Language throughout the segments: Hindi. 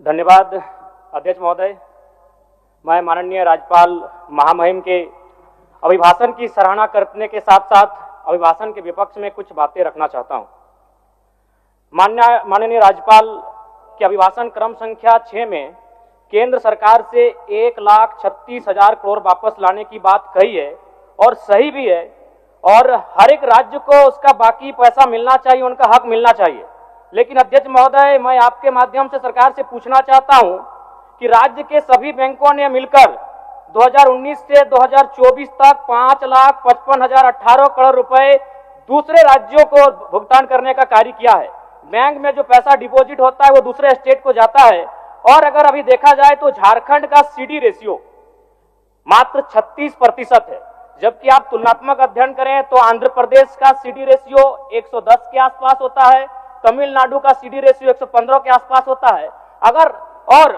धन्यवाद अध्यक्ष महोदय। मैं माननीय राज्यपाल महामहिम के अभिभाषण की सराहना करने के साथ साथ अभिभाषण के विपक्ष में कुछ बातें रखना चाहता हूं। माननीय राज्यपाल के अभिभाषण क्रम संख्या 6 में केंद्र सरकार से 1,36,000 करोड़ वापस लाने की बात कही है और सही भी है, और हर एक राज्य को उसका बाकी पैसा मिलना चाहिए, उनका हक मिलना चाहिए। लेकिन अध्यक्ष महोदय, मैं आपके माध्यम से सरकार से पूछना चाहता हूं कि राज्य के सभी बैंकों ने मिलकर 2019 से 2024 तक 5,55,018 करोड़ रुपए दूसरे राज्यों को भुगतान करने का कार्य किया है। बैंक में जो पैसा डिपॉजिट होता है वो दूसरे स्टेट को जाता है, और अगर अभी देखा जाए तो झारखंड का सीडी रेशियो मात्र 36% है, जबकि आप तुलनात्मक अध्ययन करें तो आंध्र प्रदेश का सीडी रेशियो 110 के आसपास होता है, तमिलनाडु का सीडी रेशियो 115 के आसपास होता है। और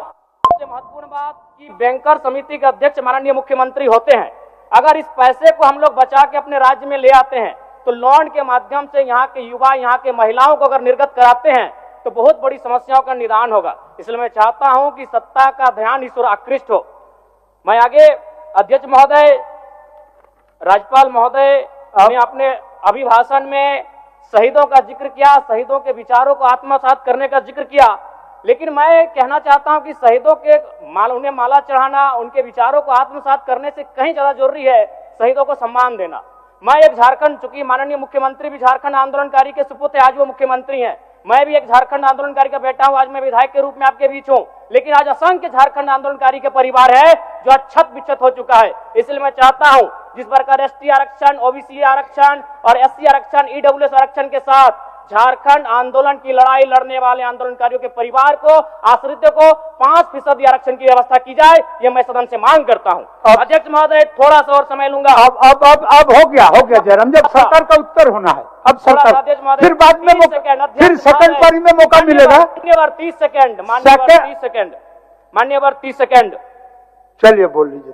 सबसे महत्वपूर्ण बात कि बैंकर समिति के अध्यक्ष माननीय मुख्यमंत्री होते हैं। अगर इस पैसे को हम लोग बचा के अपने राज्य में ले आते हैं तो लोन के माध्यम से यहाँ के युवा, यहाँ के महिलाओं को अगर निर्गत कराते हैं तो बहुत बड़ी समस्याओं का निदान होगा। इसलिए मैं चाहता हूं कि सत्ता का ध्यान इस ओर आकृष्ट हो। मैं आगे अध्यक्ष महोदय, राज्यपाल महोदय ने अपने अभिभाषण में शहीदों का जिक्र किया, शहीदों के विचारों को आत्मसात करने का जिक्र किया, लेकिन मैं कहना चाहता हूं कि शहीदों के उन्हें माला चढ़ाना, उनके विचारों को आत्मसात करने से कहीं ज्यादा जरूरी है शहीदों को सम्मान देना। मैं एक झारखंड, चूंकि माननीय मुख्यमंत्री भी झारखंड आंदोलनकारी के सुपुत्र आज वो मुख्यमंत्री हैं, मैं भी एक झारखंड आंदोलनकारी का बेटा हूं, आज मैं विधायक के रूप में आपके बीच हूं, लेकिन आज असंख्य झारखंड आंदोलनकारी के परिवार है जो अक्षत विक्षत हो चुका है। इसलिए मैं चाहता हूं जिस प्रकार एसटी आरक्षण, ओबीसी आरक्षण और एससी आरक्षण, ईडब्ल्यूएस आरक्षण के साथ झारखंड आंदोलन की लड़ाई लड़ने वाले आंदोलनकारियों के परिवार को, आश्रितों को 5% आरक्षण की व्यवस्था की जाए, ये मैं सदन से मांग करता हूं। अध्यक्ष महोदय, थोड़ा सा और समय लूंगा। अब हो गया जयराम, जब सरकार का उत्तर होना है, अब सरकार फिर बाद में फिर सेकंड पारी में मौका मिलेगा। मान्यवर 30 सेकंड, मान्यवर 30 सेकंड। चलिए बोल लीजिए।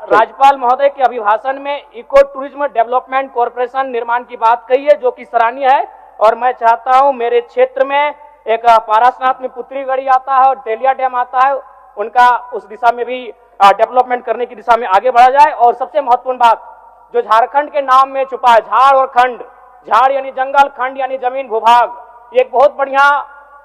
राज्यपाल महोदय के अभिभाषण में इको टूरिज्म डेवलपमेंट कॉर्पोरेशन निर्माण की बात कही है, जो कि सराहनीय है, और मैं चाहता हूं मेरे क्षेत्र में एक पारासनाथ में पुत्रीगढ़ी आता है और तेलिया डैम आता है, उनका उस दिशा में भी डेवलपमेंट करने की दिशा में आगे बढ़ा जाए। और सबसे महत्वपूर्ण बात जो झारखंड के नाम में छुपा है, झाड़ और खंड, झाड़ यानी जंगल, खंड यानी जमीन भूभाग, ये एक बहुत बढ़िया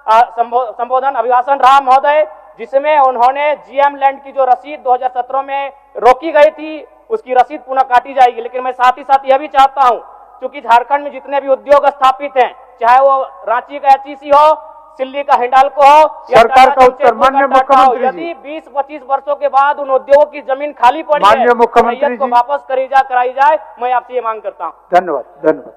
संबोधन अभिभाषण रहा महोदय, जिसमें उन्होंने जीएम लैंड की जो रसीद 2017 में रोकी गई थी उसकी रसीद पुनः काटी जाएगी। लेकिन मैं साथ ही साथ यह भी चाहता हूं, क्योंकि झारखंड में जितने भी उद्योग स्थापित हैं, चाहे वो रांची का एचईसी हो, सिल्ली का हिंडाल्को हो, सरकार का उत्तर माननीय मुख्यमंत्री, यदि 20-25 वर्षों के बाद उन उद्योगों की जमीन खाली पड़ी है, माननीय मुख्यमंत्री को वापस कराई जाए, मैं आपसे ये मांग करता हूँ। धन्यवाद।